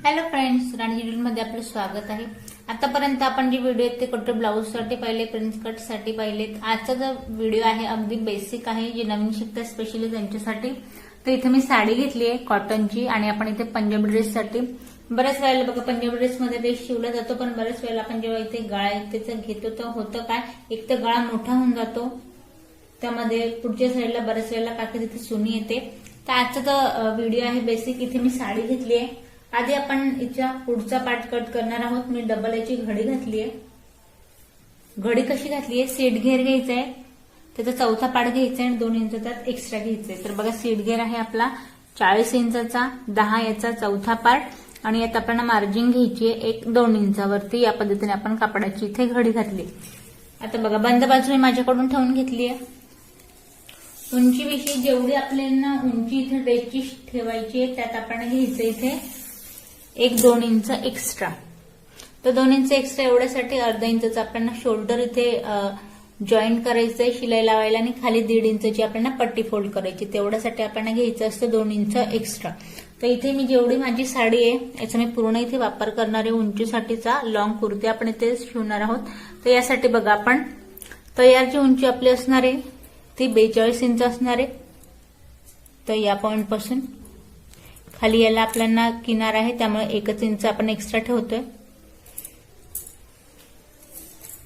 Hello friends, राणी schedule मध्ये आपलं स्वागत आहे। आतापर्यंत आपण जे व्हिडिओ आहेत ते कुठे ब्लाऊज साठी पाहिले, प्रिन्स कट साठी पाहिलेत। आजचा जो व्हिडिओ आहे अगदी बेसिक आहे, जे नवीन शिकतात स्पेशली त्यांच्यासाठी। तर इथे मी साडी घेतली आहे कॉटनची आणि आपण इथे पंजाबी ड्रेस साठी बऱ्याच वेळेला बघा पंजाबी ड्रेस मध्ये ड्रेस शिवला जातो, पण बऱ्याच वेळेला आपण जेव्हा इथे गळा इथेच घेतो तर होतं काय, एक तर गळा मोठा होऊन जातो, त्यामध्ये पुढच्या साईडला बऱ्याच वेळेला काय तिथे सुनी येते। तर आजचा जो व्हिडिओ आहे बेसिक, इथे मी साडी घेतली आहे। आधी आपण हिचा पुढचा पार्ट कट करणार आहोत। मी डबल याची घडी घातली आहे। घडी कशी घातली आहे, सीट घेर घ्यायचा आहे, त्याचा चौथा पार्ट घ्यायचा आहे आणि 2 इंच त्यात एक्स्ट्रा घ्यायचा आहे। तर बघा सीट घेर आहे आपला 40 इंचाचा, 10 याचा चौथा पार्ट आणि यात आपल्याला मार्जिन घ्यायची आहे 1-2 इंचावरती। या पद्धतीने आपण कापडाची इथे घडी घातली। आता बघा बंद बाजू मी माझ्याकडून ठेवून घेतली आहे। उंचीविषयी जेवढी आपल्याला उंची इथे ड्रेसची ठेवायची आहे त्यात आपण घ्यायचं इथे 1-2 इंच एक्स्ट्रा। तर 2 इंच एक्स्ट्रा एवढ्यासाठी अर्धा इंचचा आपल्याला शोल्डर इथे जॉईंट करायचंय शिलाई लावायला आणि खाली 1.5 इंचची आपल्याला पट्टी फोल्ड करायची। तेवढ्यासाठी आपल्याला घ्यायचं असतं 2 इंच एक्स्ट्रा। तर इथे मी जेवढी माझी साडी आहे याचा मी पूर्ण इथे वापर करणार आहे। उंचीसाठीचा लॉंग कुर्ती आपण इथे शिवणार आहोत। तर यासाठी बघा आपण तयारची उंची आपली असणार आहे ती 42 इंच असणार आहे। तर या पॉइंट पासून खाली याला आपल्याला किनार आहे त्यामुळे 1 इंच आपण एक्स्ट्रा ठेवतोय।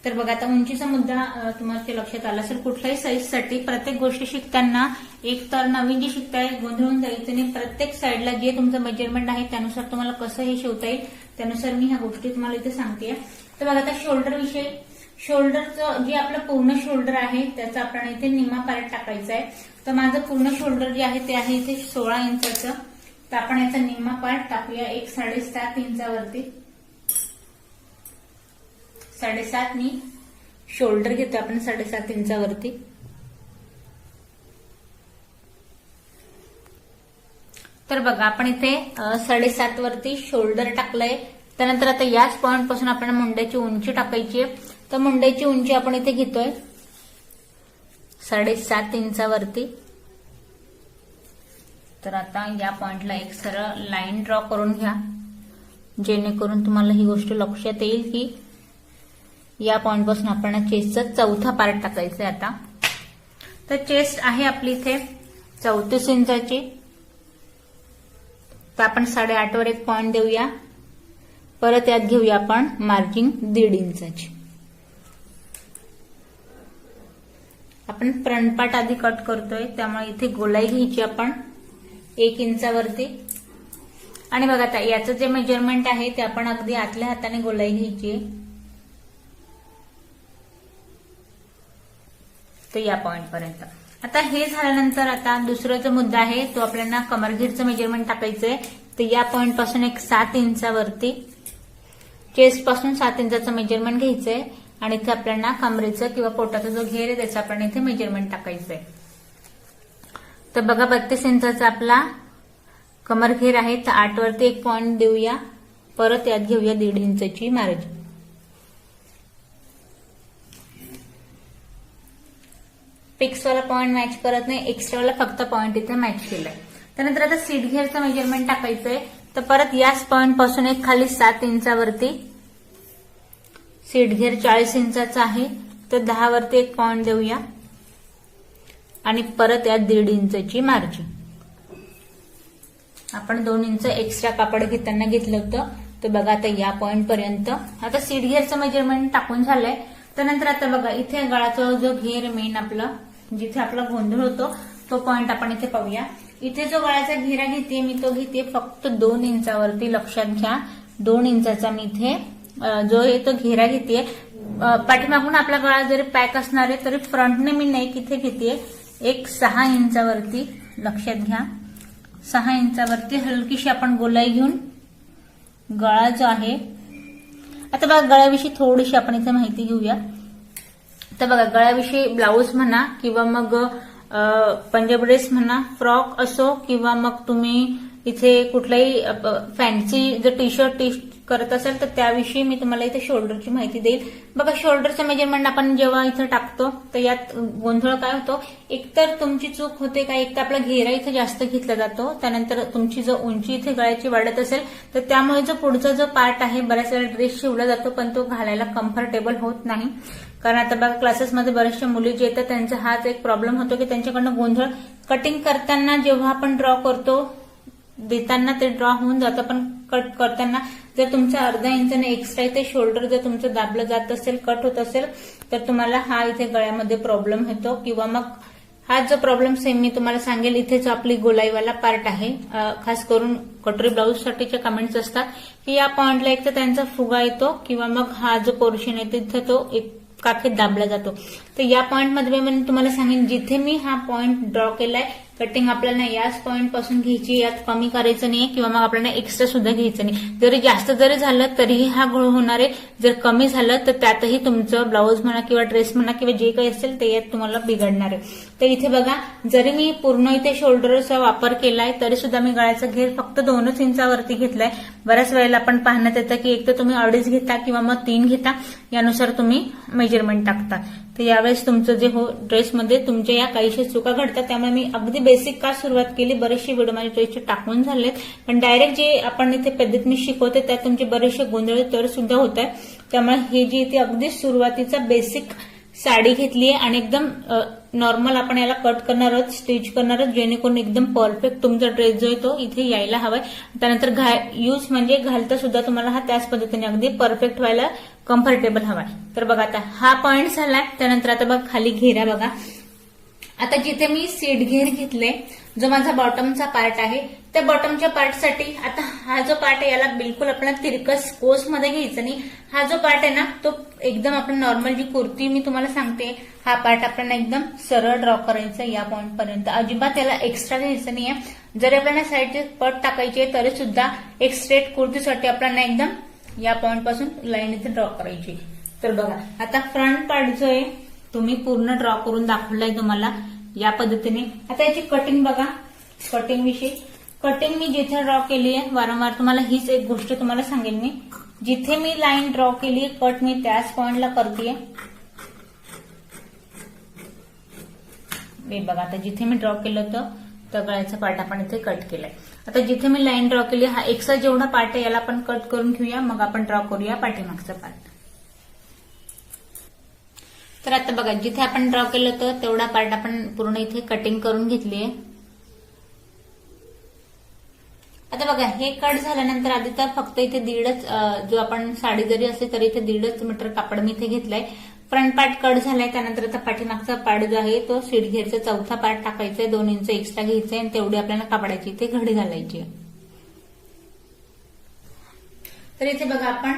तर बघा आता उंचीचा मुद्दा तुमच्या लक्षात आला असेल। कुठल्याही साईजसाठी प्रत्येक गोष्ट शिकताना एक तर नवीन जे शिकताय गोंधळून जायचं नाही। प्रत्येक साईडला जे तुमचं मेजरमेंट आहे त्यानुसार तुम्हाला कसं हे शिवता येईल त्यानुसार मी ह्या गोष्टी तुम्हाला इथे सांगते। तर बघा आता शोल्डर विषयी, शोल्डरचं जे आपलं पूर्ण शोल्डर आहे त्याचा आपण इथे निम्मा पार्ट टाकायचा आहे। तर माझं पूर्ण शोल्डर जे आहे ते आहे इथे 16 इंचाचं। तर आपण याचा निम्मा पार्ट टाकूया 7.5 इंचावरती। 7.5 नी शोल्डर घेतो आपण 7.5 इंचावरती। तर बघा आपण इथे 7.5 वरती शोल्डर टाकलंय। त्यानंतर आता याच पॉइंट पासून आपल्याला मुंड्याची उंची टाकायची आहे। तर मुंड्याची उंची आपण इथे घेतोय 7.5 इंचावरती। तर आता या पॉइंटला एक सरळ लाईन ड्रॉ करून घ्या, जेणेकरून तुम्हाला ही गोष्ट लक्षात येईल की या पॉइंट पासून आपण चेस्टचा चौथा पार्ट टाकायचा आहे। आता तर चेस्ट आहे आपली इथे 34 इंचाची। तर आपण 8.5 वर एक पॉइंट देऊया, परत यात घेऊया आपण मार्जिन 1.5 इंचाची। आपण फ्रंट पार्ट आधी कट करतोय त्यामुळे इथे गोलाई घ्यायची आपण 1 इंचावरती। आणि बघा आता याचं जे मेजरमेंट आहे ते आपण अगदी आतल्या हाताने गोलाई घ्यायची आहे। तर या पॉइंट पर्यंत। आता हे झाल्यानंतर आता दुसरा जो मुद्दा आहे तो आपल्याला कमरघेरचं मेजरमेंट टाकायचंय। तर या पॉइंट पासून एक 7 इंचावरती चेस्ट पासून 7 इंचाचं मेजरमेंट घ्यायचंय आणि इथे आपल्याला कमरेचं किंवा पोटाचा जो घेर आहे त्याचं आपण इथे मेजरमेंट टाकायचंय। तर बघा 32 इंचाचा आपला कमर घेर आहे। तर 8 वरती एक पॉइंट देऊया, परत यात घेऊया 1.5 इंचाची मार्जिन। फिक्स वाला पॉइंट मॅच करत नाही, एक्स्ट्रा वाला फक्त पॉइंट इथे मॅच केलाय। त्यानंतर आता सीट घेरचं मेजरमेंट टाकायचंय। तर परत याच पॉइंट पासून एक खाली 7 इंचावरती सीट घेर 40 इंचाचा आहे। तर 10 वरती एक पॉइंट देऊया आणि परत यात 1.5 इंचाची मार्जिन। आपण 2 इंच एक्स्ट्रा कापड घेताना घेतलं होतं। तर बघा आता या पॉइंट पर्यंत आता सीट घेरचं मेजरमेंट टाकून झालंय। त्यानंतर आता बघा इथे गळाचा जो घेर मेन आपला जिथे आपला गोंधळ होतो तो पॉइंट आपण इथे पाहूया। इथे जो गळ्याचा घेरा घेते मी तो घेते फक्त 2 इंचावरती। लक्षात घ्या 2 इंचाचा मी इथे जो आहे तो घेरा घेते। पाठीमागून आपला गळा जरी पॅक असणार आहे तरी फ्रंटने मी नेक इथे घेते एक 6 इंचावरती। लक्षात घ्या 6 इंचावरती हलकीशी आपण गोलाई घेऊन गळा जो आहे, आता बघा गळ्याविषयी थोडीशी आपण इथे माहिती घेऊया। तर बघा गळ्याविषयी ब्लाऊज म्हणा किंवा मग पंजाबी ड्रेस म्हणा, फ्रॉक असो किंवा मग तुम्ही इथे कुठलाही फॅन्सी जर टी शर्ट करत असाल तर त्याविषयी मी तुम्हाला इथे शोल्डरची माहिती देईल. बघा, शोल्डरचं मेजरमेंट आपण जेव्हा इथं टाकतो तर यात गोंधळ काय होतो, एकतर तुमची चूक होते का, एक तर आपला घेरा इथे जास्त घेतला जातो, त्यानंतर तुमची जर उंची इथे गळ्याची वाढत असेल तर त्यामुळे जो पुढचा जो पार्ट आहे बऱ्याच वेळा ड्रेस शिवला जातो पण तो घालायला कम्फर्टेबल होत नाही. कारण आता बघा क्लासेसमध्ये बऱ्याचशा मुली जे येतात त्यांचा हाच एक प्रॉब्लेम होतो की त्यांच्याकडनं गोंधळ कटिंग करताना जेव्हा आपण ड्रॉ करतो देताना ते ड्रॉ होऊन जातं, पण कट करताना जर तुमचा अर्धा इंचाने एक्स्ट्रा इथे शोल्डर जर तुमचं दाबलं जात असेल, कट होत असेल तर तुम्हाला हा इथे गळ्यामध्ये प्रॉब्लेम होतो. किंवा मग हा जो प्रॉब्लेम सेम मी तुम्हाला सांगेल, इथेच आपली गोलाईवाला पार्ट आहे. खास करून कटोरी ब्लाऊज साठीचे कमेंट्स असतात की या पॉइंटला एक तर त्यांचा फुगा येतो किंवा मग हा जो पोर्शन आहे तिथे तो एक काखेत दाबला जातो. तर या पॉइंटमध्ये मी तुम्हाला सांगेन जिथे मी हा पॉइंट ड्रॉ केलाय, कटिंग आपल्याला याच पॉइंट पासून घ्यायची, यात कमी करायचं नाही किंवा मग आपल्याला एक्स्ट्रा सुद्धा घ्यायचं नाही. जरी जास्त जरी झालं तरीही हा घोळ होणार आहे, जर कमी झालं तर त्यातही तुमचं ब्लाऊज म्हणा किंवा ड्रेस म्हणा किंवा जे काही असेल ते यात तुम्हाला बिघडणार आहे. तर इथे बघा, जरी मी पूर्ण इथे शोल्डरचा वापर केलाय तरी सुद्धा मी गळ्याचा घेर फक्त 2 इंचावरती घेतलाय. बऱ्याच वेळेला आपण पाहण्यात येतं की एक तर तुम्ही 2.5 घेता किंवा मग 3 घेता, यानुसार तुम्ही मेजरमेंट टाकता. तर यावेळेस तुमचं जे ड्रेसमध्ये तुमच्या या काहीशा चुका घडतात, त्यामुळे मी अगदी बेसिक का सुरुवात केली. बरेचसे व्हिडिओ माझ्या ड्रेसचे टाकून झालेत, पण डायरेक्ट जे आपण इथे पद्धत मी शिकवते त्यात तुमचे बरेचसे गोंधळ तर सुद्धा होत आहे. त्यामुळे हे जे इथे अगदी सुरुवातीचा बेसिक साडी घेतली आहे आणि एकदम नॉर्मल आपण याला कट करणार आहोत, स्टिच करणार आहोत, जेणेकरून एकदम परफेक्ट तुमचा ड्रेस जो आहे तो इथे यायला हवाय. त्यानंतर यूज म्हणजे घालता सुद्धा तुम्हाला हा त्याच पद्धतीने अगदी परफेक्ट व्हायला कम्फर्टेबल हवाय. तर बघा, आता हा पॉइंट झालाय. त्यानंतर आता बघा खाली घेरा बघा. आता जिथे मी सीट घेर घेतले, जो माझा बॉटमचा पार्ट आहे, त्या बॉटमच्या पार्टसाठी आता हा जो पार्ट आहे याला बिलकुल आपल्याला तिरकस कोसमध्ये घ्यायचं नाही. हा जो पार्ट आहे ना तो एकदम आपण नॉर्मल जी कुर्ती मी तुम्हाला सांगते, हा पार्ट आपल्याला एकदम सरळ ड्रॉ करायचा या पॉइंट पर्यंत. अजिबात याला एक्स्ट्रा घ्यायचं नाहीये. जरी आपल्याला साईडचे पट टाकायचे तरी सुद्धा एक स्ट्रेट कुर्तीसाठी आपल्याला एकदम या पॉइंट पासून लाईन इथे ड्रॉ करायची. तर बघा, आता फ्रंट पार्ट जो आहे तुम्ही पूर्ण ड्रॉ करून दाखवलाय तुम्हाला या पद्धतीने. आता याची कटिंग बघा. कटिंग विषयी कटिंग मी जिथे ड्रॉ केली आहे, वारंवार तुम्हाला हीच एक गोष्ट तुम्हाला सांगेन मी, जिथे मी लाईन ड्रॉ केली कट मी त्याच पॉइंटला करतेय. बघा, आता जिथे मी ड्रॉ केलं होतं तर गळ्याचा पार्ट आपण इथे कट केलाय. आता जिथे मी लाईन ड्रॉ केली, हा एक्स्ट्रा जेवढा पार्ट आहे याला आपण कट करून घेऊया, मग आपण ड्रॉ करूया पाठीमागचा पार्ट. तर आता बघा, जिथे आपण ड्रॉ केलं होतं तेवढा पार्ट आपण पूर्ण इथे कटिंग करून घेतली आहे. आता बघा, हे कट झाल्यानंतर आधी तर फक्त इथे 1.5 जो आपण साडी जरी असली तरी इथे 1.5 मीटर कापड मी इथे घेतलाय. फ्रंट पार्ट कट झालाय. त्यानंतर आता पाठीमागचा पार्ट जो आहे तो सीट घेरचा चौथा पार्ट टाकायचा आहे, 2 इंच एक्स्ट्रा घ्यायचंय आणि तेवढी आपल्याला कापडाची इथे घडी घालायची आहे. तर इथे बघा, आपण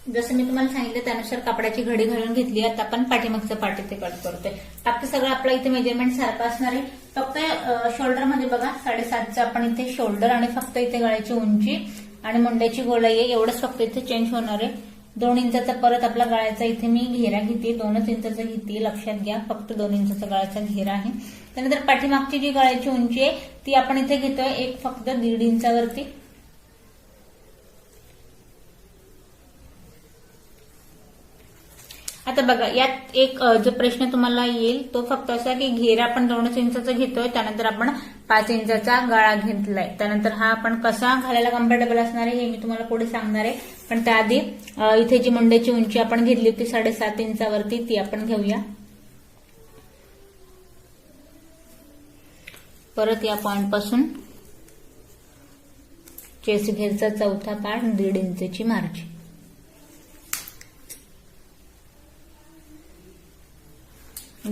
जसं मी तुम्हाला सांगितलं त्यानुसार कापडाची घडी घालून घेतली. आता आपण पाठीमागचा पार्ट इथे कट करतोय. बाकी सगळं आपलं इथे मेजरमेंट सारखं असणार आहे. फक्त शोल्डरमध्ये बघा 7.5चं आपण इथे शोल्डर आणि फक्त इथे गळ्याची उंची आणि मुंड्याची गोलाई आहे एवढंच फक्त इथे चेंज होणार आहे. 2 इंचाचा परत आपला गळ्याचा इथे मी घेरा घेते, 2च इंचाचा घेते, लक्षात घ्या. फक्त 2 इंचाचा गळ्याचा घेरा आहे. त्यानंतर पाठीमागची जी गळ्याची उंची आहे ती आपण इथे घेतोय एक फक्त 1.5 इंचावरती. आता बघा, यात एक जो प्रश्न तुम्हाला येईल तो फक्त असा की घेरा आपण 2 इंचाचा घेतोय, त्यानंतर आपण 5 इंचाचा गळा घेतलाय. त्यानंतर हा आपण कसा घालायला कम्फर्टेबल असणार आहे हे मी तुम्हाला पुढे सांगणार आहे. पण त्याआधी इथे जी मुंड्याची उंची आपण घेतली होती 7.5 इंचावरती ती आपण घेऊया. परत या पॉइंट पासून चेस्ट घेरचा चौथा पार्ट 1.5 इंचची मार्जिन.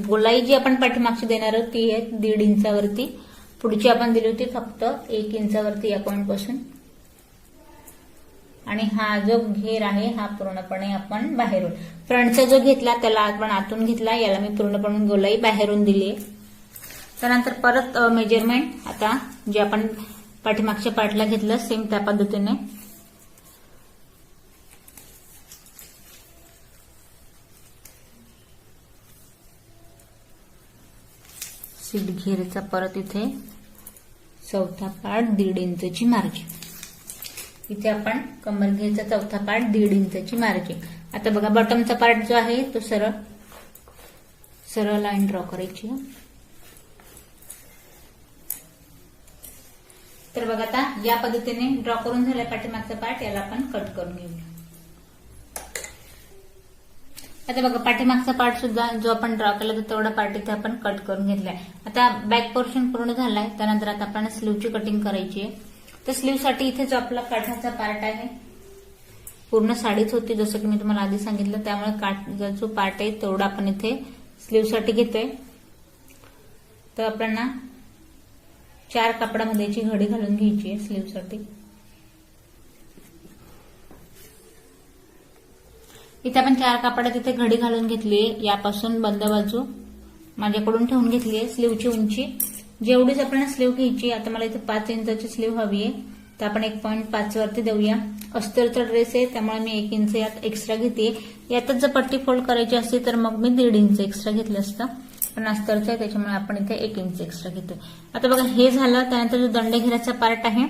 गोलाई जी आपण पाठीमागची देणार आहोत ती आहे 1.5 इंचावरती. पुढची आपण दिली होती फक्त 1 इंचावरती या पॉइंट पासून. आणि हा जो घेर आहे हा पूर्णपणे आपण बाहेरून, फ्रंटचा जो घेतला त्याला आपण आतून घेतला, याला मी पूर्णपणे गोलाई बाहेरून दिली आहे. त्यानंतर परत मेजरमेंट आता जे आपण पाठीमागच्या पार्टला घेतलं सेम त्या पद्धतीने सीट घेरचा परत इथे चौथा पार्ट 1.5 इंचची मार्जिन. इथे आपण कंबर घेरचा चौथा पार्ट 1.5 इंचाची मार्जिन. आता बघा बॉटमचा पार्ट जो आहे तो सरळ सरळ लाईन ड्रॉ करायची. तर बघा आता या पद्धतीने ड्रॉ करून झालाय पाठीमागचा पार्ट, याला आपण कट करून घेऊया. आता बघा पाठीमागचा पार्ट सुद्धा जो आपण ड्रॉ केला तर तेवढा पार्ट इथे आपण कट करून घेतलाय. आता बॅक पोर्शन पूर्ण झालाय. त्यानंतर आता आपण स्लीवची कटिंग करायची आहे. तर स्लीवसाठी इथे जो आपला काठाचा पार्ट आहे, पूर्ण साडीच होती जसं की मी तुम्हाला आधी सांगितलं, त्यामुळे काठचा जो पार्ट आहे तेवढा आपण इथे स्लीवसाठी घेतोय. तर आपल्याला 4 कापडामध्ये याची घडी घालून घ्यायची आहे स्लीवसाठी. इथे आपण 4 कापडात इथे घडी घालून घेतली आहे. यापासून बंद बाजू माझ्याकडून ठेवून घेतली आहे. स्लीवची उंची जेवढीच आपल्याला स्लीव घ्यायची. आता मला इथे 5 इंचाची स्लीव हवी आहे, तर आपण 1.5 वरती देऊया. अस्तरचा ड्रेस आहे त्यामुळे मी 1 इंच यात एक्स्ट्रा घेते. यातच जर पट्टी फोल्ड करायची असते तर मग मी 1.5 इंच एक्स्ट्रा घेतलं असतं, पण अस्तरचं आहे त्याच्यामुळे आपण इथे 1 इंच एक्स्ट्रा घेतो. आता बघा हे झालं. त्यानंतर जो दंडघेराचा पार्ट आहे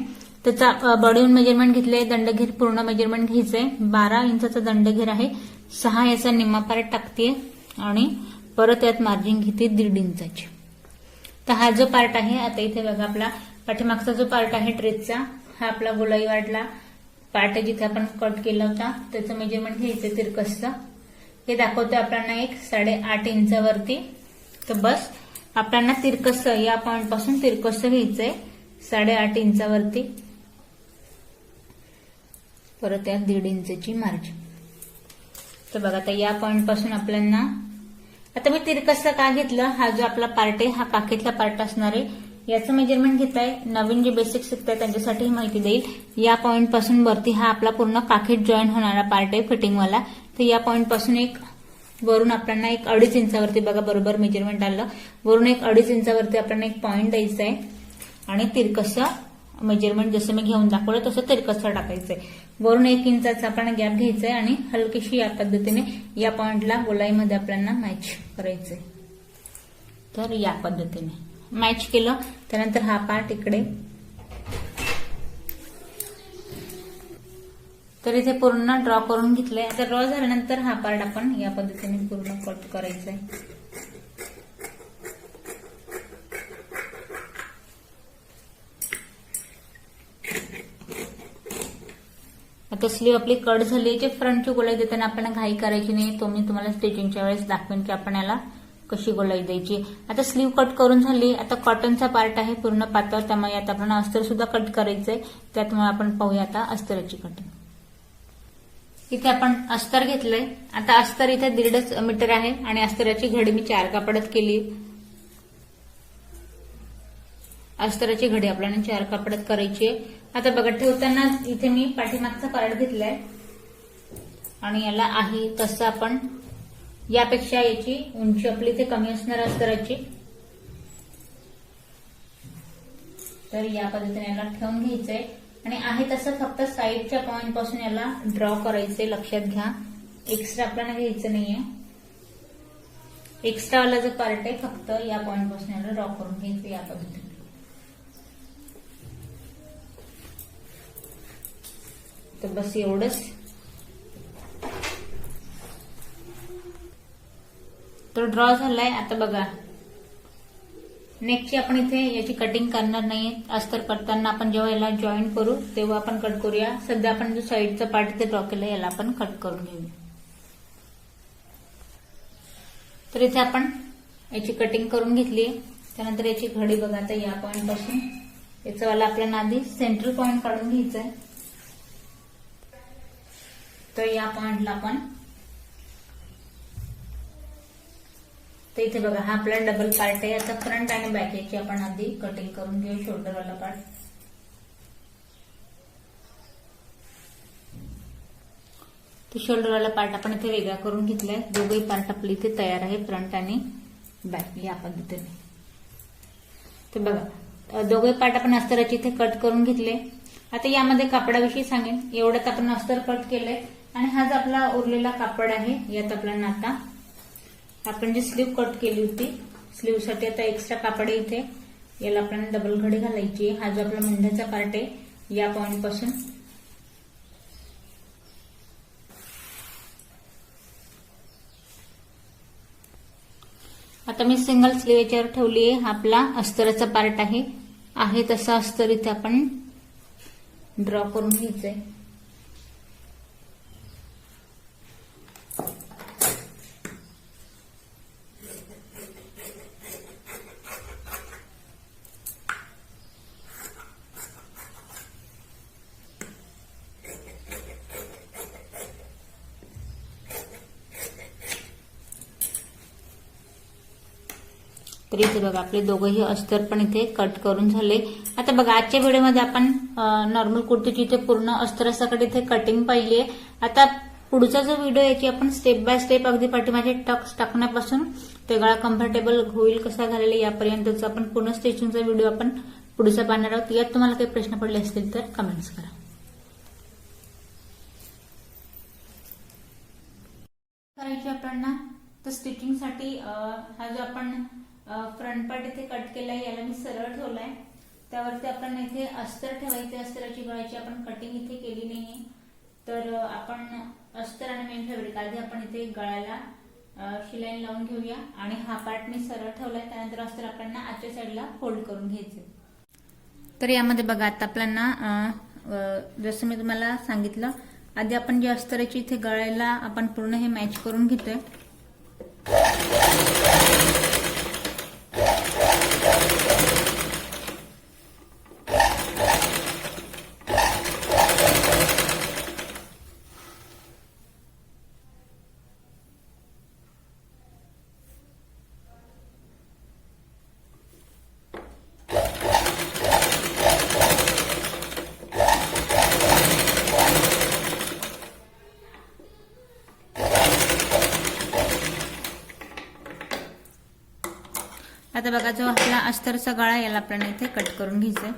त्याचा बॉडीहून मेजरमेंट घेतलंय. दंडघेर पूर्ण मेजरमेंट घ्यायचंय. 12 इंचाचा दंडघेर आहे. 6 याचा निम्मा पार्ट टाकते आणि परत यात मार्जिन घेते 1.5 इंचाची. तर हा जो पार्ट आहे, आता इथे बघा आपला पाठीमागचा जो पार्ट आहे ड्रेसचा, हा आपला गोलाई वाटला पार्ट आहे जिथे आपण कट केला होता, त्याचं मेजरमेंट घ्यायचं तिरकसचं. हे दाखवतोय आपल्याला एक 8.5 इंचावरती. तर बस आपल्याला तिरकस या पॉइंट पासून तिरकस घ्यायचंय 8.5 इंचावरती. परत यात 1.5 इंचाची मार्जिन. तर बघा आता या पॉइंट पासून आपल्याला, आता मी तिरकसचा का घेतलं, हा जो आपला पार्ट आहे हा काखेतला पार्ट असणार आहे. याचं मेजरमेंट घेताय. नवीन जे बेसिक शिकताय त्यांच्यासाठी माहिती देईल. या पॉइंट पासून वरती हा आपला पूर्ण काखेत जॉईन होणारा पार्ट आहे फिटिंगवाला. तर या पॉइंट पासून वरून आपल्याला 1.5 इंचावरती बघा बरोबर मेजरमेंट आलं. वरून 1.5 इंचावरती आपल्याला एक पॉइंट द्यायचा आहे आणि तिरकसं मेजरमेंट जसं मी घेऊन दाखवलं तसं तिरकसं टाकायचंय. वरून 1 इंचाचा आपण गॅप घ्यायचाय आणि हलकीशी या पद्धतीने या पॉइंटला गोलाईमध्ये आपल्याला मॅच करायचंय. तर या पद्धतीने मॅच केलं. त्यानंतर हा पार्ट इकडे, तर इथे पूर्ण ड्रॉ करून घेतलंय. आता ड्रॉ झाल्यानंतर हा पार्ट आपण या पद्धतीने पूर्ण कट करायचा आहे. आता स्लीव आपली कट झाली. जे फ्रंटची गोलाई देताना आपण घाई करायची नाही, तो मी तुम्हाला स्टिचिंगच्या वेळेस दाखवेन की आपण याला कशी गोलाई द्यायची. आता स्लीव कट करून झाली. आता कॉटनचा पार्ट आहे पूर्ण पातळ, त्यामुळे आता आपण अस्तर सुद्धा कट करायचंय. त्यामुळे आपण पाहूया आता अस्तराची कटिंग. इथे आपण अस्तर घेतलंय. आता अस्तर इथे 1.5 मीटर आहे आणि अस्तराची घडी मी 4 कापडात केली. अस्तराची घडी आपल्याला 4 कापडात करायची आहे. आता बघा ठेवताना इथे मी पाठीमागचा पार्ट घेतलाय आणि याला आहे तसं आपण, यापेक्षा याची उंची आपली इथे कमी असणार अस्तराची. तर या पद्धतीने याला ठेवून घ्यायचंय आणि आहे तसं फक्त साईडच्या पॉइंट पासून याला ड्रॉ करायचंय. लक्षात घ्या एक्स्ट्रा आपल्याला घ्यायचं नाहीये. एक्स्ट्रावाला जो पार्ट आहे फक्त या पॉइंट पासून याला ड्रॉ करून घ्यायचं या पद्धतीने. तर बस एवढंच. तो ड्रॉ झालाय. आता बघा नेकची आपण इथे याची कटिंग करणार नाही. अस्तर करताना आपण जेव्हा याला जॉईन करू तेव्हा आपण कट करूया. सध्या आपण जो साईडचा पार्ट इथे ड्रॉ केला याला आपण कट करून घेऊया. तर इथे आपण याची कटिंग करून घेतली. त्यानंतर याची घडी बघा आता या पॉइंट पासून याचा वाला आपल्याला आधी सेंट्रल पॉइंट काढून घ्यायचा आहे. तर या पॉइंटला आपण, तर इथे बघा हा आपला डबल पार्ट आहे. आता फ्रंट आणि बॅक याची आपण आधी कटिंग करून घेऊ. शोल्डरवाला पार्ट, तो शोल्डरवाला पार्ट आपण इथे वेगळा करून घेतलाय. दोघेही पार्ट आपले इथे तयार आहे, फ्रंट आणि बॅक या पद्धतीने. तर बघा दोघे पार्ट आपण अस्तराचे इथे कट करून घेतले. आता यामध्ये कापडाविषयी सांगेन. एवढ्यात आपण अस्तर कट केलंय आणि हा जो आपला उरलेला कापड आहे यात आपल्याला आता आपण जी स्लीव कट केली होती स्लीव साठी आता एक्स्ट्रा कापड आहे इथे, याला आपल्याला डबल घडी घालायची. हा जो आपला मुंढ्याचा पार्ट आहे या पॉइंट पासून आता मी सिंगल स्लीव याच्यावर ठेवली आहे. हा आपला अस्तराचा पार्ट आहे तसा अस्तर इथे आपण ड्रॉ करून घ्यायचंय. तर इथे बघा आपले दोघंही अस्तर पण इथे कट करून झाले. आता बघा आजच्या व्हिडिओमध्ये आपण नॉर्मल कुर्तीची इथे पूर्ण अस्तरासकट इथे कटिंग पाहिली आहे. आता पुढचा जो व्हिडिओ याची आपण स्टेप बाय स्टेप अगदी पाठीमागे टक्स टाकण्यापासून ते गळा कम्फर्टेबल होईल कसा घालेला यापर्यंतचा आपण पूर्ण स्टिचिंगचा व्हिडिओ आपण पुढचा पाहणार आहोत. यात तुम्हाला काही प्रश्न पडले असतील तर कमेंट्स करा. करायची आपल्याला तर स्टिचिंगसाठी हा जो आपण फ्रंट पार्ट इथे कट केलाय याला मी सरळ ठेवलाय. त्यावरती आपण इथे अस्तर ठेवायचे. अस्तराची गळ्याची आपण कटिंग इथे केली नाहीये. तर आपण अस्तर आणि मेन फॅब्रिक आधी आपण इथे गळ्याला शिलाई लावून घेऊया आणि हा पार्ट मी सरळ ठेवलाय. त्यानंतर अस्तर आपल्याला आजच्या साईडला फोल्ड करून घ्यायचे. तर यामध्ये बघा आता आपल्याला जसं मी तुम्हाला सांगितलं आधी आपण जे अस्तराची इथे गळ्याला आपण पूर्ण हे मॅच करून घेतोय. आता बघा जो आपला अस्तरचा गळा याला आपल्याला इथे कट करून घ्यायचंय.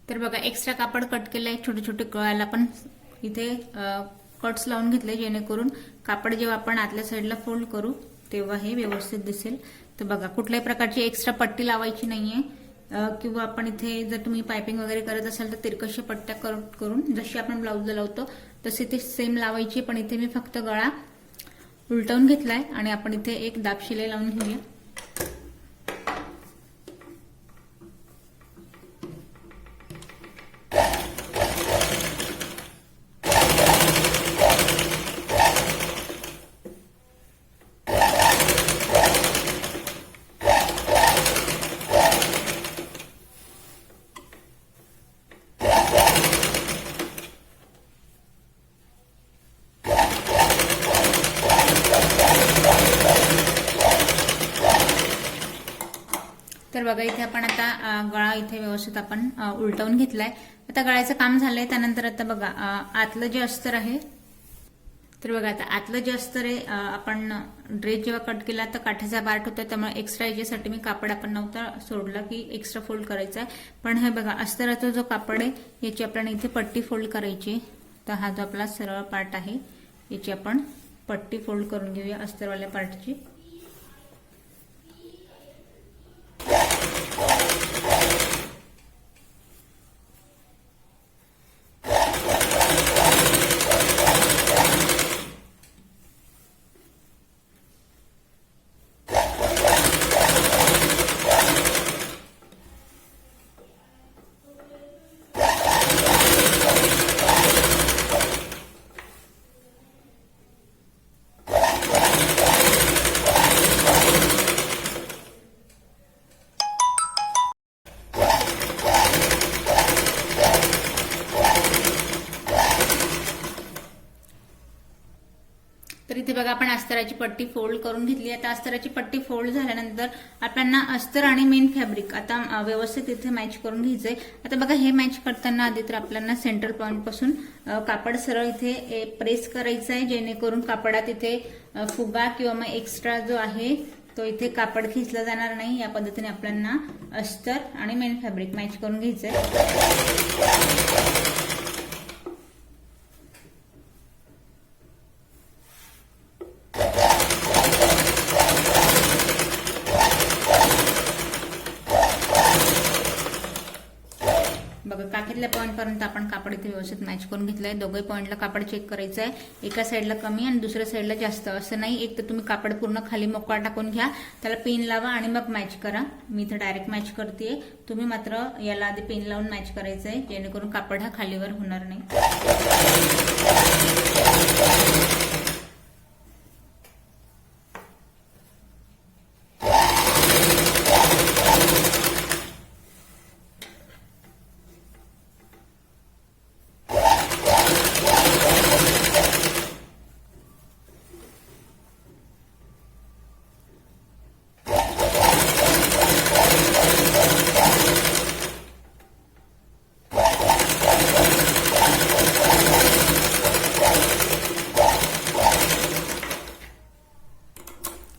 तर बघा एक्स्ट्रा कापड कट केलंय. छोटे छोटे गळ्याला पण इथे कट्स लावून घेतले जेणेकरून कापड जेव्हा आपण आतल्या साईडला फोल्ड करू तेव्हा हे व्यवस्थित दिसेल. तर बघा कुठल्याही प्रकारची एक्स्ट्रा पट्टी लावायची नाहीये किंवा आपण इथे जर तुम्ही पायपिंग वगैरे करत असाल तर तिरकशी पट्ट्या करून जशी आपण ब्लाऊजला लावतो तशी ती सेम लावायची. पण इथे मी फक्त गळा उलटवून घेतलाय आणि आपण इथे एक दाब शिलाई लावून घेऊया. तर बघा इथे आपण आता गळा इथे व्यवस्थित आपण उलटवून घेतलाय. आता गळ्याचं काम झालंय. त्यानंतर आता बघा आतलं जे अस्तर आहे तर बघा आता आतलं जे अस्तर आहे आपण ड्रेस जेव्हा कट केला तर काठाचा पार्ट होता त्यामुळे एक्स्ट्रा याच्यासाठी मी कापड आपण नव्हता सोडला की एक्स्ट्रा फोल्ड करायचा आहे. पण हे बघा अस्तराचा जो कापड आहे याची आपल्याला इथे पट्टी फोल्ड करायची. तर हा जो आपला सरळ पार्ट आहे याची आपण पट्टी फोल्ड करून घेऊया अस्तरवाल्या पार्टची. तर इथे बघा आपण अस्तराची पट्टी फोल्ड करून घेतली. आता अस्तराची पट्टी फोल्ड झाल्यानंतर आपल्याला अस्तर आणि मेन फॅब्रिक आता व्यवस्थित इथे मॅच करून घ्यायचंय. आता बघा हे मॅच करताना आधी तर आपल्याला सेंटर पॉइंट पासून कापड सरळ इथे प्रेस करायचं आहे जेणेकरून कापडात इथे फुगा किंवा मग एक्स्ट्रा जो आहे तो इथे कापड खिचला जाणार नाही. या पद्धतीने आपल्याला अस्तर आणि मेन फॅब्रिक मॅच करून घ्यायचंय. बघा सांगितल्या पॉईंट पर्यंत आपण कापड इथे व्यवस्थित मॅच करून घेतलंय। दोघे पॉईंटला कापड चेक करायचं आहे, एका साईडला कमी आणि दुसऱ्या साईडला जास्त असं नाही। एक तर तुम्ही कापड पूर्ण खाली मोकळा टाकून घ्या, त्याला पिन लावा आणि मग मॅच करा। मी इथे डायरेक्ट मॅच करते, तुम्ही मात्र याला आधी पिन लावून मॅच करायचं आहे, जेणेकरून कापड हा खालीवर होणार नाही।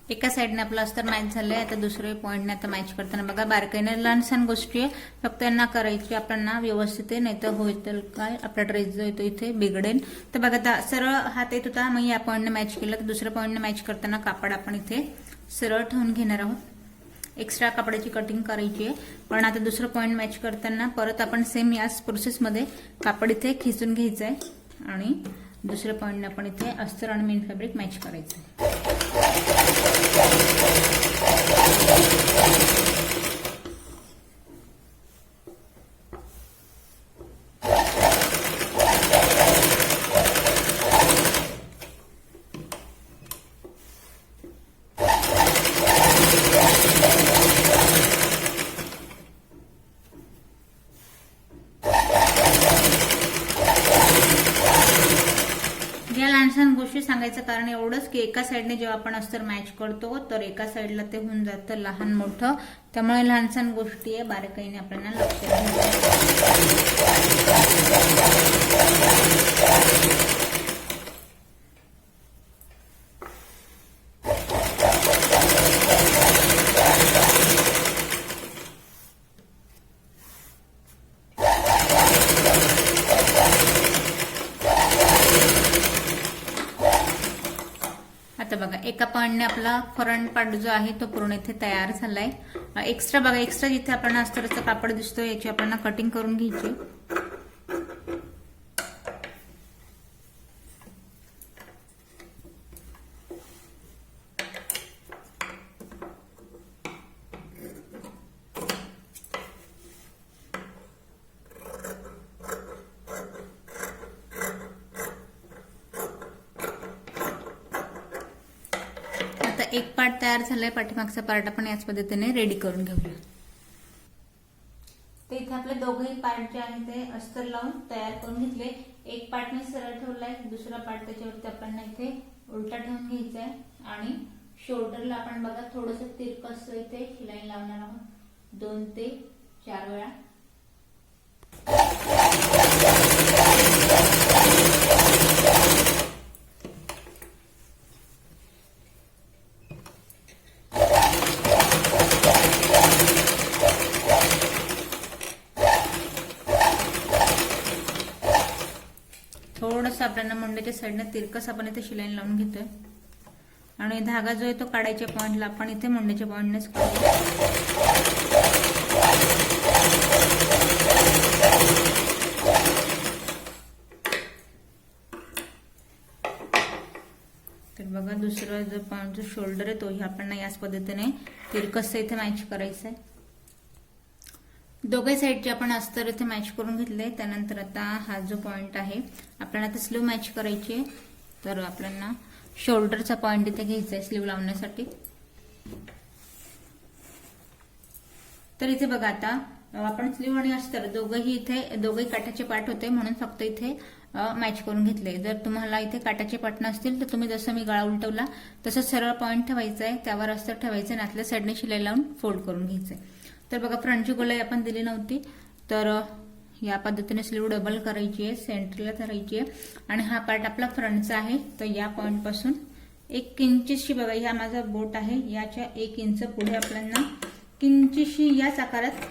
एका साइडने आपलं अस्तर मॅच झालंय। आता दुसरे पॉईंटने आता मॅच करताना बघा बारकाईने लहानसहान गोष्टी आहे, फक्त यांना करायची आपल्याला व्यवस्थित आहे, नाही तर होईल काय आपला ड्रेस जो येतो इथे बिघडेल। तर बघा आता सरळ हात येत होता, मग या पॉईंटने मॅच केलं, तर दुसऱ्या पॉईंटने मॅच करताना कापड आपण इथे सरळ ठेवून घेणार आहोत। एक्स्ट्रा कापडाची कटिंग करायची आहे, पण आता दुसरं पॉईंट मॅच करताना परत आपण सेम याच प्रोसेसमध्ये कापड इथे खिचून घ्यायचं आहे आणि दुसऱ्या पॉईंटने आपण इथे अस्तर आणि मेन फॅब्रिक मॅच करायचं आहे। लहानसहान गोष्टी सांगायचं कारण एवढंच की एका साईडने जेव्हा आपण अस्तर मॅच करतो तर एका साईडला ते होऊन जातं लहान मोठं, त्यामुळे लहानसहान गोष्टी आहे बारकाईने आपल्याला लक्षात आता बघा एका पॉईंटने आपला फ्रंट पार्ट जो आहे तो पूर्ण इथे तयार झालाय। एक्स्ट्रा बघा, एक्स्ट्रा जिथे आपण अस्तरचं कापड दिसतो याची आपल्याला कटिंग करून घ्यायची। एक पार्ट तयार झालाय, पाठीमागचा पार्ट आपण याच पद्धतीने रेडी करून घेऊया। तर इथे आपले दोघेही पार्ट जे आहे ते अस्तर लावून तयार करून घेतले। एक पार्ट मी सरळ ठेवलाय, दुसरा पार्ट त्याच्यावरती आपण इथे उलटा ठेवून घ्यायचा आहे आणि शोल्डरला आपण बघा थोडंसं तिरकस इथे शिलाई लावणार आहोत 2 ते 4 वेळा। थोडंसं आपल्याला मुंड्याच्या साईडने तिरकस आपण इथे शिलाई लावून घेतोय आणि धागा जो आहे तो काढायच्या पॉइंटला आपण इथे मुंड्याच्या पॉइंटनेच काढूया। तर बघा दुसरा जो पॉइंट जो शोल्डर आहे तोही आपण याच पद्धतीने तिरकस इथे मॅच करायचं आहे। दोघे साईडचे आपण अस्तर इथे मॅच करून घेतले। त्यानंतर आता हा जो पॉइंट आहे आपल्याला आता स्लीव मॅच करायची आहे, तर आपल्याला शोल्डरचा पॉइंट इथे घ्यायचा आहे स्लीव लावण्यासाठी। तर इथे बघा आता आपण स्लीव आणि अस्तर दोघेही काठाचे पाठ होते म्हणून फक्त इथे मॅच करून घेतले। जर तुम्हाला इथे काठाचे पाठ नसतील तर तुम्ही जसं मी गळा उलटवला तसं सरळ पॉइंट ठेवायचा आहे, त्यावर अस्तर ठेवायचं आणि आतल्या साईडने शिलाई लावून फोल्ड करून घ्यायचंय। तर बघा फ्रंटची गोलाई आपण दिली नव्हती, तर या पद्धतीने स्लीव डबल करायची आहे, सेंटरला धरायची आहे आणि हा पार्ट आपला फ्रंटचा आहे। तर या पॉइंट पासून 1 इंचीशी बघा, हा माझा बोट आहे, याच्या 1 इंच पुढे आपल्याला किंचितशी याच आकारात,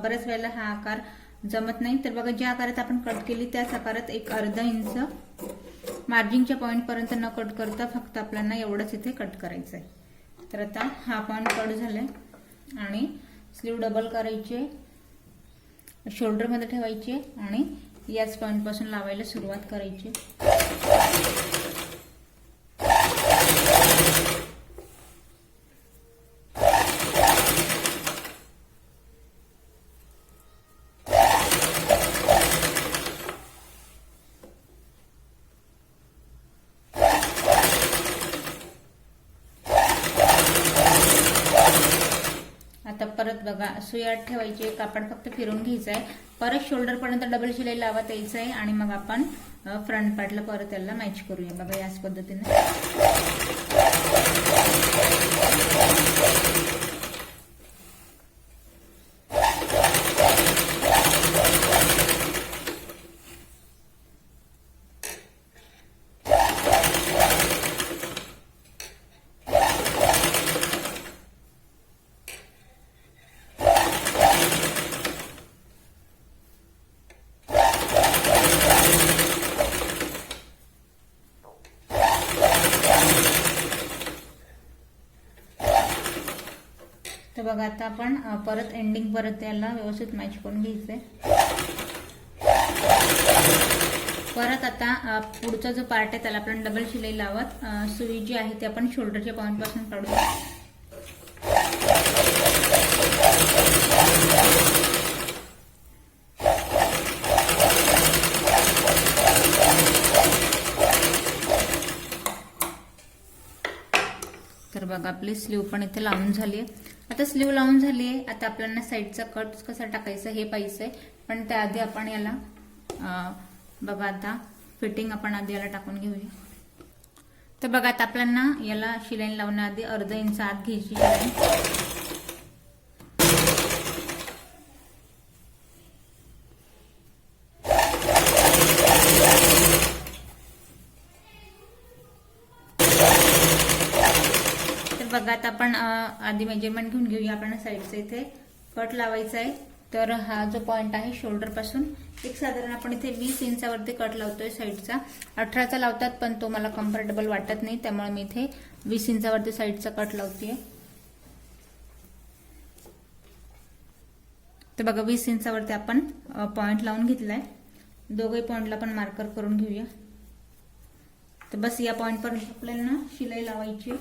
बऱ्याच वेळेला हा आकार जमत नाही, तर बघा ज्या आकारात आपण कट केली त्याच आकारात 1 अर्धा इंच मार्जिनच्या पॉइंट पर्यंत न कट करता फक्त आपल्याला एवढंच इथे कट करायचं आहे। तर आता हा पॉइंट कट झालाय आणि स्लीव डबल करायची शोल्डरमध्ये ठेवायची आणि याच पॉइंट पासून लावायला सुरुवात करायची. आता परत बघा सुई आत ठेवायची, कापड फक्त फिरून घ्यायचं आहे. परत शोल्डर पर्यंत डबल शिलाई लावत यायचं आहे आणि मग आपण फ्रंट पार्टला परत त्याला मॅच करूया. बघा याच पद्धतीने. तर बघा आता आपण परत एंडिंग परत त्याला व्यवस्थित मॅच करून घ्यायचंय. परत आता पुढचा जो पार्ट आहे त्याला आपण डबल शिलाई लावत सुई जी आहे ती आपण शोल्डरच्या पॉइंट पासून काढूया. तर बघा आपली स्लीव पण इथे लावून झाली आहे. आता स्लीव लावून झाली आहे. आता आपल्याला साईडचा कट कसा टाकायचा हे पाहिजे, पण त्याआधी आपण याला बघा आता फिटिंग आपण आधी याला टाकून घेऊया. तर बघा आता आपल्याला याला शिलाई लावण्याआधी अर्धा इंच आत घ्यायची शिलाई. बघा आता आपण आधी मेजरमेंट घेऊन घेऊया. आपण साईडचा इथे कट लावायचा आहे. तर हा जो पॉइंट आहे शोल्डर पासून एक साधारण आपण इथे 20 इंचावरती कट लावतोय. साईडचा 18चा लावतात पण तो मला कम्फर्टेबल वाटत नाही, त्यामुळे मी इथे 20 इंचावरती साईडचा कट लावतेय. तर बघा 20 इंचावरती आपण पॉइंट लावून घेतलाय. दोघे पॉइंटला आपण मार्कर करून घेऊया. तर बस या पॉइंट पर्यंत आपल्याला शिलाई लावायची.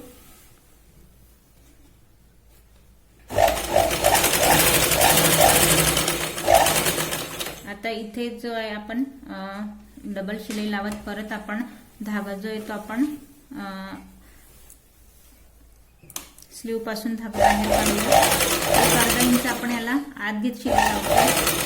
आता इथे जो आहे आपण डबल शिलाई लावत परत आपण धागा जो आहे तो आपण स्लीव पासून धागा बाहेर काढूया. अर्धा इंच आपण याला आत घेत शिलाई लावतो.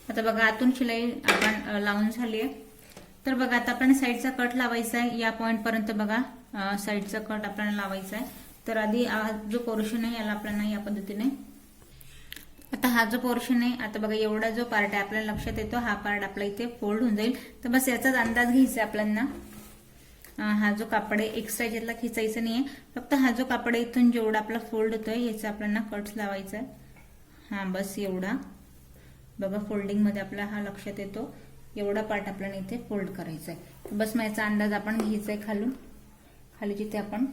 आता बघा आतून शिलाई आपण लावून झाली आहे. तर बघा आता आपण साईडचा कट लावायचा आहे. या पॉइंट पर्यंत बघा साईडचा कट आपल्याला लावायचा आहे. तर आधी जो पोर्शन आहे याला आपल्याला या पद्धतीने, आता हा जो पोर्शन आहे, आता बघा एवढा जो पार्ट आहे आपल्याला लक्षात येतो, हा पार्ट आपला इथे फोल्ड होऊन जाईल. तर बस याचाच अंदाज घ्यायचा आपल्याला. हा जो कापड आहे एक्स्ट्रा याच्यातला खिचायचा नाहीये, फक्त हा जो कापड आहे इथून जेवढा आपला फोल्ड होतोय याचा आपल्याला कट लावायचा आहे. हा बस एवढा बघा फोल्डिंग मध्ये आपला हा लक्षात येतो, एवढा पार्ट आपल्याला इथे फोल्ड करायचा आहे. बस मग याचा अंदाज आपण घ्यायचा आहे खालून, खाली जिथे आपण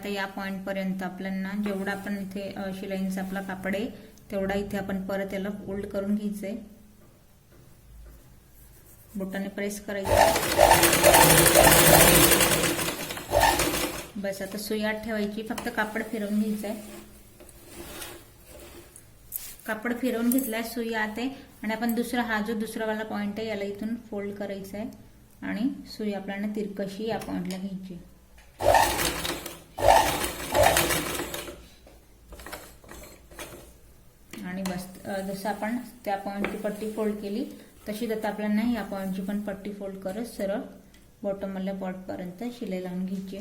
आता या पॉइंट पर्यंत आपल्याला जेवढा आपण इथे शिलाईंचा आपला कापड आहे तेवढा इथे आपण परत याला फोल्ड करून घ्यायचंय, बोटाने प्रेस करायचं। बस आता सुई आत ठेवायची, फक्त कापड फिरवून घ्यायचंय। कापड फिरवून घेतलाय, सुई आत आहे आणि आपण दुसरा हा जो दुसरा वाला पॉइंट आहे याला इथून फोल्ड करायचा आहे आणि सुई आपल्याला तिरकशी या पॉइंटला घ्यायची। आणि बस जसं आपण त्या पॉइंटची पट्टी फोल्ड केली तशीच आता आपल्याला या पॉइंटची पण पट्टी फोल्ड करत सरळ बॉटम मधल्या पॉइंट पर्यंत शिलाई लावून घ्यायची।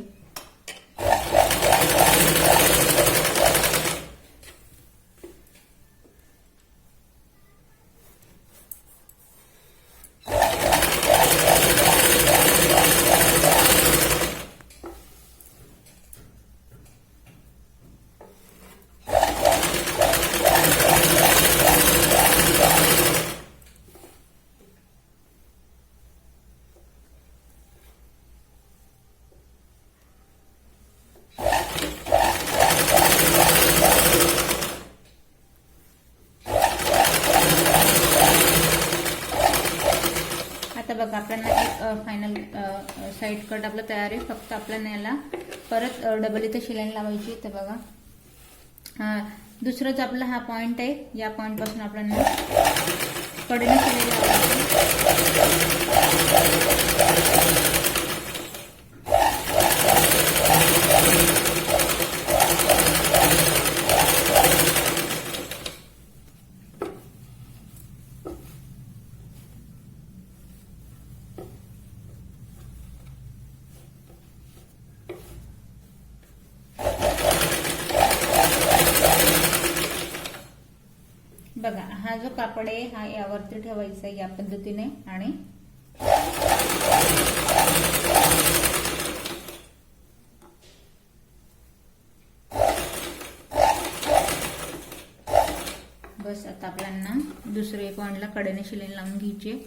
आता बघा आपल्याला एक फायनल साइड कट आपला तयार आहे। फक्त आपल्याला याला परत डबल इथे शिलाई लावायची। तर बघा दुसराच आपला हा पॉइंट आहे, या पॉइंट पासून आपल्याला कडेने शिलाई लावायची। बघा हा जो कापड आहे हा यावरती ठेवायचा या पद्धतीने आणि बस आता आपल्याला दुसरे पॉइंटला कडेने शिलाई लावून घ्यायची।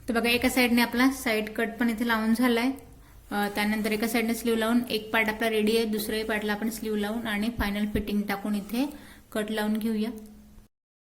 तर बघा एका साइडने आपला साइड कट पण इथे लावून झालाय। त्यानंतर एका साइडने स्लीव लावून एक पार्ट आपला रेडी आहे, दुसऱ्या पार्टला आपण स्लीव लावून आणि फायनल फिटिंग टाकून इथे कट लावून घेऊया।